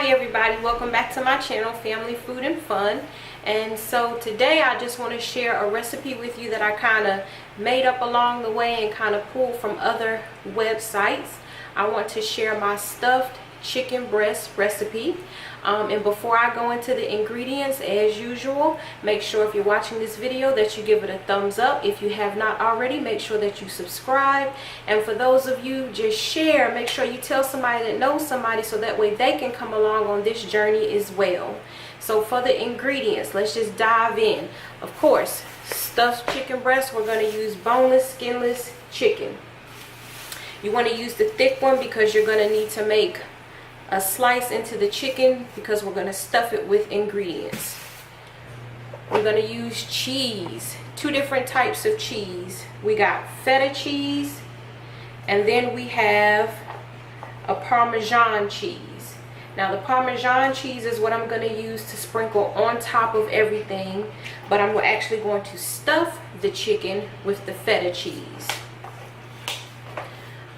Hi everybody, welcome back to my channel, Family Food and Fun. And so today I just want to share a recipe with you that I kind of made up along the way and kind of pulled from other websites. I want to share my stuffed chicken breast recipe. And before I go into the ingredients, as usual, make sure if you're watching this video that you give it a thumbs up. If you have not already, make sure that you subscribe. And for those of you, just share. Make sure you tell somebody that knows somebody so that way they can come along on this journey as well. So for the ingredients, let's just dive in. Of course, stuffed chicken breast, we're going to use boneless, skinless chicken. You want to use the thick one because you're going to need to make a slice into the chicken because we're going to stuff it with ingredients. We're going to use cheese, two different types of cheese. We got feta cheese, and then we have a Parmesan cheese. Now the Parmesan cheese is what I'm going to use to sprinkle on top of everything, but I'm actually going to stuff the chicken with the feta cheese.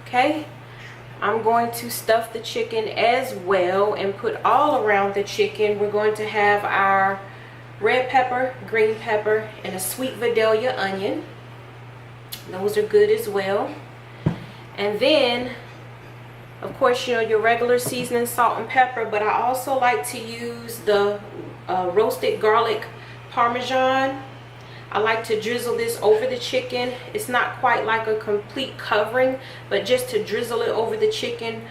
Okay, I'm going to stuff the chicken as well and put all around the chicken. We're going to have our red pepper, green pepper, and a sweet Vidalia onion. Those are good as well. And then, of course, you know, your regular seasoning, salt and pepper, but I also like to use the roasted garlic Parmesan. I like to drizzle this over the chicken. It's not quite like a complete covering, but just to drizzle it over the chicken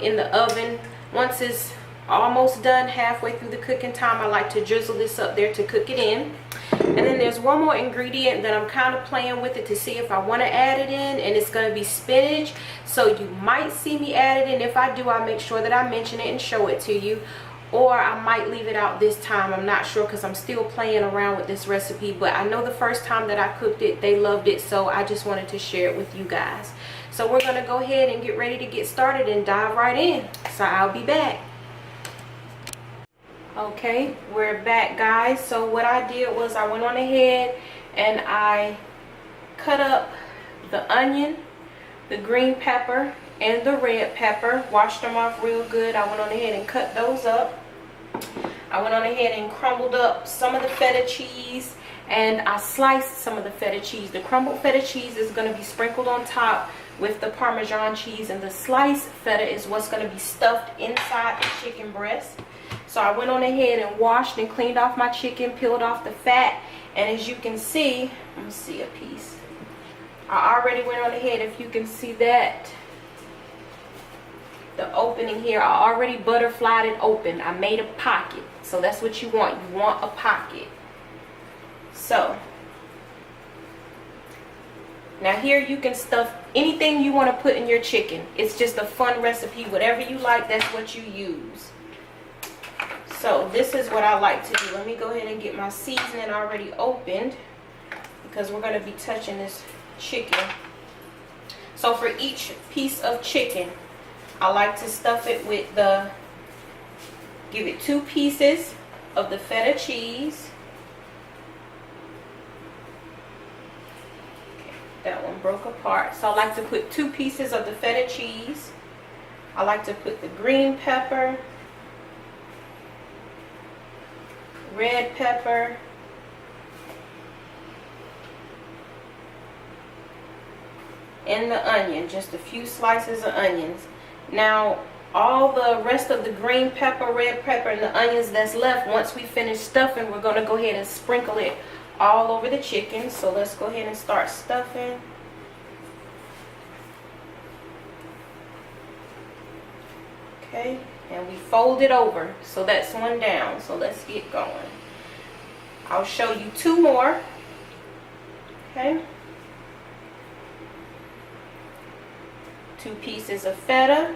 in the oven. Once it's almost done, halfway through the cooking time, I like to drizzle this up there to cook it in. And then there's one more ingredient that I'm kind of playing with it to see if I want to add it in, and it's going to be spinach. So you might see me add it in. If I do, I'll make sure that I mention it and show it to you. Or I might leave it out this time. I'm not sure because I'm still playing around with this recipe. But I know the first time that I cooked it, they loved it. So I just wanted to share it with you guys. So we're going to go ahead and get ready to get started and dive right in. So I'll be back. Okay, we're back, guys. So what I did was I went on ahead and I cut up the onion, the green pepper, and the red pepper. Washed them off real good. I went on ahead and cut those up. I went on ahead and crumbled up some of the feta cheese, and I sliced some of the feta cheese. The crumbled feta cheese is going to be sprinkled on top with the Parmesan cheese, and the sliced feta is what's going to be stuffed inside the chicken breast. So I went on ahead and washed and cleaned off my chicken, peeled off the fat, and as you can see, let me see a piece. I already went on ahead, if you can see that, the opening here, I already butterflied it open. I made a pocket. So that's what you want. You want a pocket. So now here you can stuff anything you want to put in your chicken. It's just a fun recipe. Whatever you like, that's what you use. So this is what I like to do. Let me go ahead and get my seasoning already opened because we're going to be touching this chicken. So for each piece of chicken, I like to stuff it with give it 2 pieces of the feta cheese. Okay, that one broke apart. So I like to put 2 pieces of the feta cheese. I like to put the green pepper, red pepper, and the onion, just a few slices of onions. Now all the rest of the green pepper, red pepper, and the onions that's left, once we finish stuffing, we're going to go ahead and sprinkle it all over the chicken. So let's go ahead and start stuffing. Okay, and we fold it over, so that's one down. So let's get going. I'll show you 2 more. Okay, 2 pieces of feta,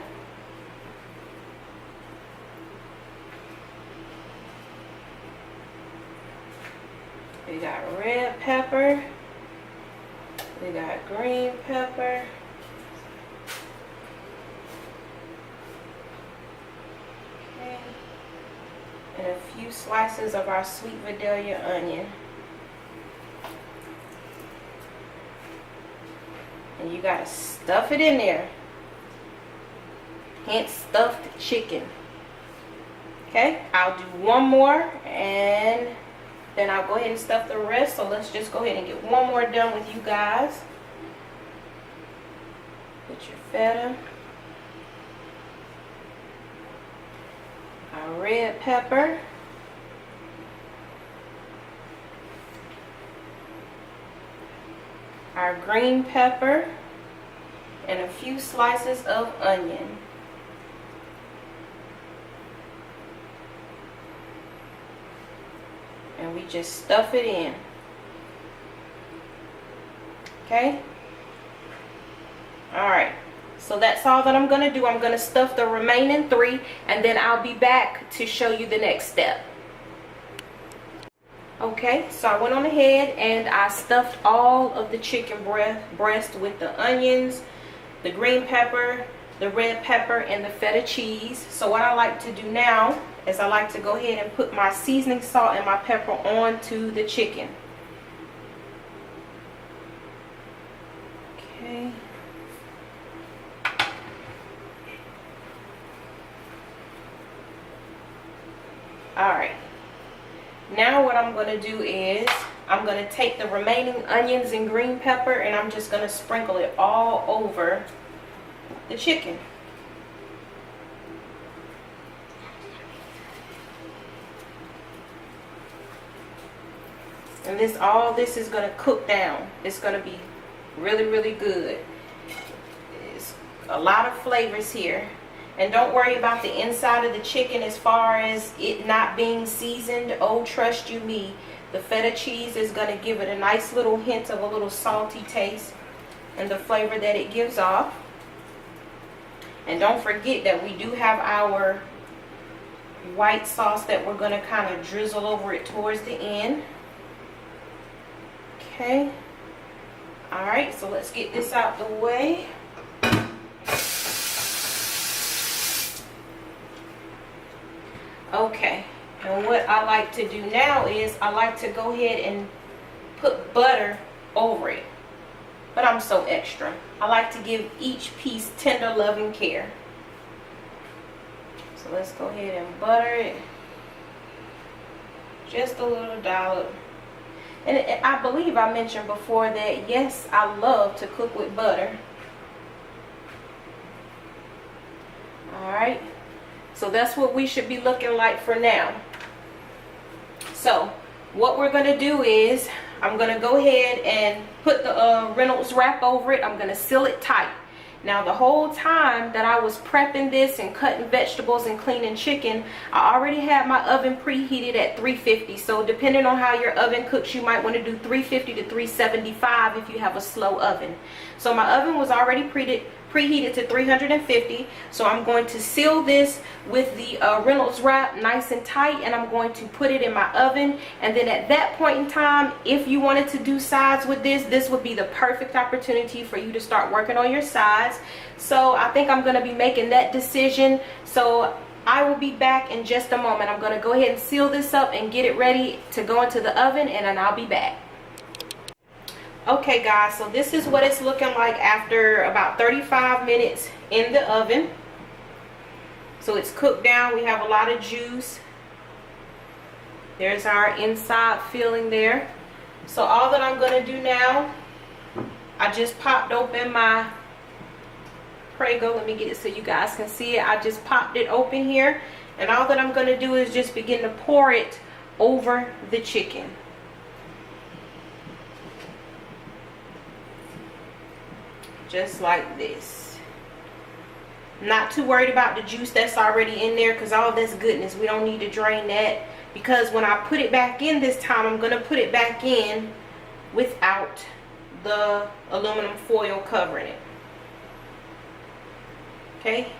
we got red pepper, we got green pepper, okay, and a few slices of our sweet Vidalia onion. And you gotta stuff it in there. Hence stuffed chicken. Okay, I'll do one more and then I'll go ahead and stuff the rest. So let's just go ahead and get one more done with you guys. Put your feta, our red pepper, our green pepper, and a few slices of onion. And we just stuff it in. Okay? Alright. So that's all that I'm going to do. I'm going to stuff the remaining 3 and then I'll be back to show you the next step. Okay, so I went on ahead and I stuffed all of the chicken breast with the onions, the green pepper, the red pepper, and the feta cheese. So what I like to do now is I like to go ahead and put my seasoning salt and my pepper onto the chicken. Okay. Alright. Now what I'm going to do is I'm going to take the remaining onions and green pepper and I'm just going to sprinkle it all over the chicken. And all this is going to cook down. It's going to be really, really good. It's a lot of flavors here. And don't worry about the inside of the chicken as far as it not being seasoned. Oh, trust you me. The feta cheese is going to give it a nice little hint of a little salty taste and the flavor that it gives off. And don't forget that we do have our white sauce that we're going to kind of drizzle over it towards the end. Okay. Alright, so let's get this out the way. Okay, and what I like to do now is I like to go ahead and put butter over it. But I'm so extra. I like to give each piece tender loving care. So let's go ahead and butter it. Just a little dollop. And I believe I mentioned before that, yes, I love to cook with butter. Alright. So that's what we should be looking like for now. So what we're going to do is I'm going to go ahead and put the Reynolds wrap over it. I'm going to seal it tight. Now the whole time that I was prepping this and cutting vegetables and cleaning chicken, I already had my oven preheated at 350. So depending on how your oven cooks, you might want to do 350 to 375 if you have a slow oven. So my oven was already preheated to 350. So I'm going to seal this with the Reynolds wrap nice and tight, and I'm going to put it in my oven. And then at that point in time, if you wanted to do sides with this would be the perfect opportunity for you to start working on your sides. So I think I'm going to be making that decision. So I will be back in just a moment. I'm going to go ahead and seal this up and get it ready to go into the oven, and then I'll be back. Okay guys, so this is what it's looking like after about 35 minutes in the oven. So it's cooked down. We have a lot of juice. There's our inside filling there. So all that I'm going to do now, I just popped open my Prego. Let me get it so you guys can see it. I just popped it open here. And all that I'm going to do is just begin to pour it over the chicken. Just like this. Not too worried about the juice that's already in there, because all this goodness, we don't need to drain that, because when I put it back in this time, I'm going to put it back in without the aluminum foil covering it. Okay.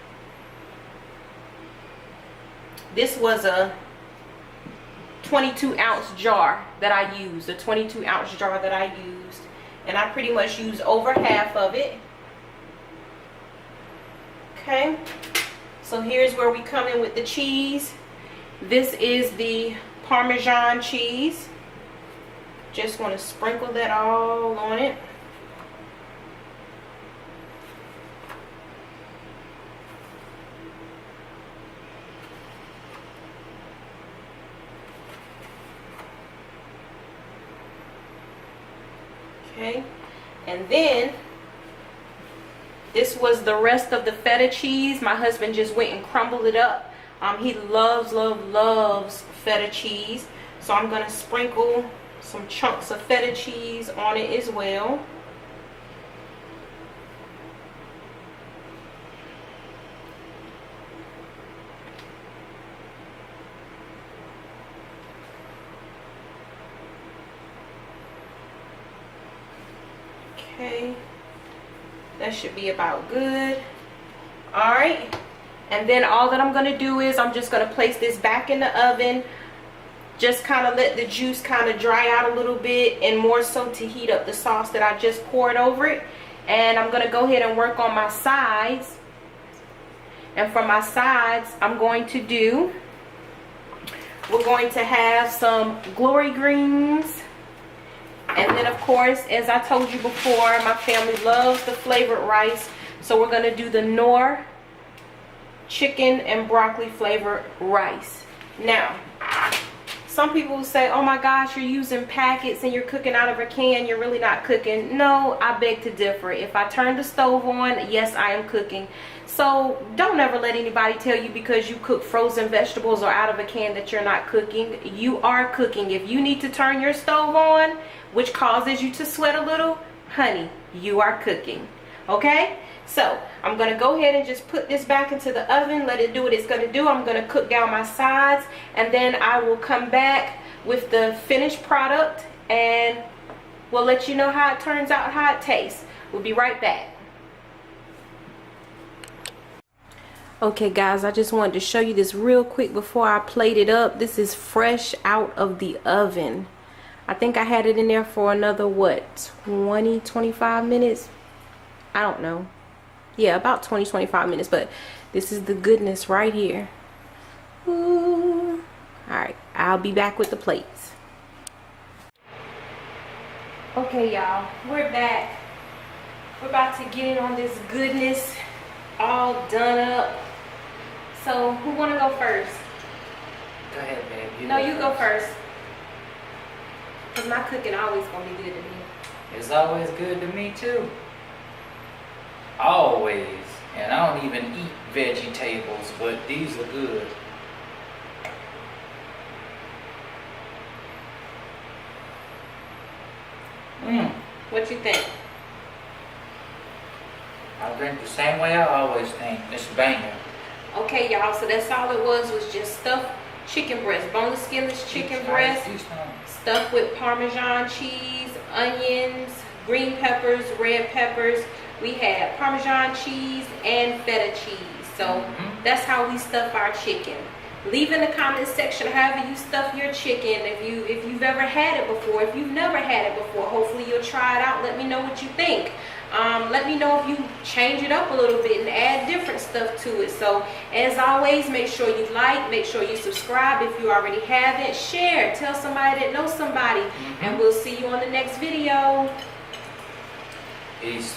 This was a 22-ounce jar that I used, a 22-ounce jar that I used. And I pretty much use over half of it. Okay. So here's where we come in with the cheese. This is the Parmesan cheese. Just want to sprinkle that all on it. Okay, and then this was the rest of the feta cheese. My husband just went and crumbled it up. He loves feta cheese, so I'm gonna sprinkle some chunks of feta cheese on it as well. Okay, that should be about good. All right, and then all that I'm gonna do is I'm just gonna place this back in the oven, just kind of let the juice kind of dry out a little bit, and more so to heat up the sauce that I just poured over it. And I'm gonna go ahead and work on my sides. And for my sides, we're going to have some Glory Greens. And then, of course, as I told you before, my family loves the flavored rice. So we're going to do the Knorr chicken and broccoli flavored rice. Now, some people will say, oh my gosh, you're using packets and you're cooking out of a can. You're really not cooking. No, I beg to differ. If I turn the stove on, yes, I am cooking. So don't ever let anybody tell you because you cook frozen vegetables or out of a can that you're not cooking. You are cooking. If you need to turn your stove on, which causes you to sweat a little, honey, you are cooking. Okay? So I'm going to go ahead and just put this back into the oven, let it do what it's going to do. I'm going to cook down my sides, and then I will come back with the finished product and we'll let you know how it turns out, how it tastes. We'll be right back. Okay guys, I just wanted to show you this real quick before I plate it up. This is fresh out of the oven. I think I had it in there for another, what, 20-25 minutes? I don't know. Yeah, about 20-25 minutes, but this is the goodness right here. Ooh. Alright, I'll be back with the plates. Okay y'all, we're back. We're about to get in on this goodness, all done up. So who want to go first? Go ahead, babe. No, you go first. Because my cooking always going to be good to me. It's always good to me too. Always. And I don't even eat vegetables, but these are good. What you think? I drink the same way I always think. It's banging. Okay, y'all. So that's all it was just stuffed chicken breast, boneless, skinless chicken breast, stuffed with Parmesan cheese, onions, green peppers, red peppers. We had Parmesan cheese and feta cheese. So that's how we stuff our chicken. Leave in the comment section however you stuff your chicken. If you've ever had it before, if you've never had it before, hopefully you'll try it out. Let me know what you think. Let me know if you change it up a little bit and add different stuff to it. So as always, make sure you like, make sure you subscribe if you already haven't, share, tell somebody that knows somebody, and we'll see you on the next video. Peace.